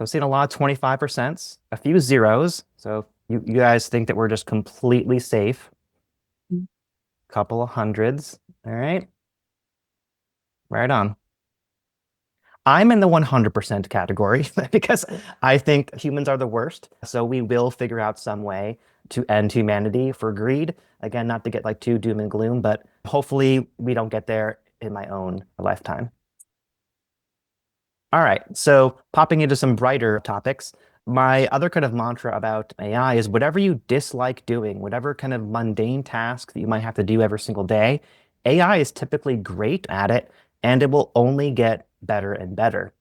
I've seen a lot of 25%, a few zeros. So you guys think that we're just completely safe. Couple of hundreds. All right. Right on. I'm in the 100% category because I think humans are the worst. So we will figure out some way to end humanity for greed. Again, not to get like too doom and gloom, but hopefully we don't get there in my own lifetime. All right. So popping into some brighter topics, my other kind of mantra about AI is whatever you dislike doing, whatever kind of mundane task that you might have to do every single day, AI is typically great at it, and it will only get better and better.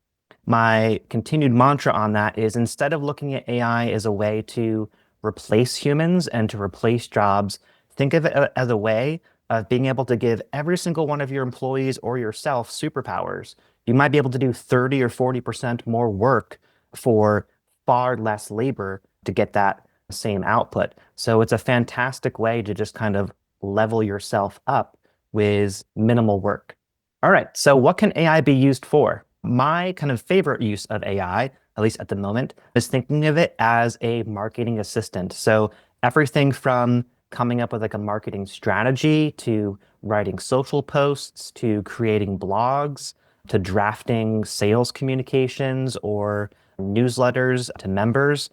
My continued mantra on that is instead of looking at AI as a way to replace humans and to replace jobs, think of it as a way of being able to give every single one of your employees or yourself superpowers. You might be able to do 30 or 40% more work for far less labor to get that same output. So it's a fantastic way to just kind of level yourself up with minimal work. All right, so what can AI be used for? My kind of favorite use of AI, at least at the moment, is thinking of it as a marketing assistant. So everything from coming up with like a marketing strategy to writing social posts to creating blogs to drafting sales communications or newsletters to members.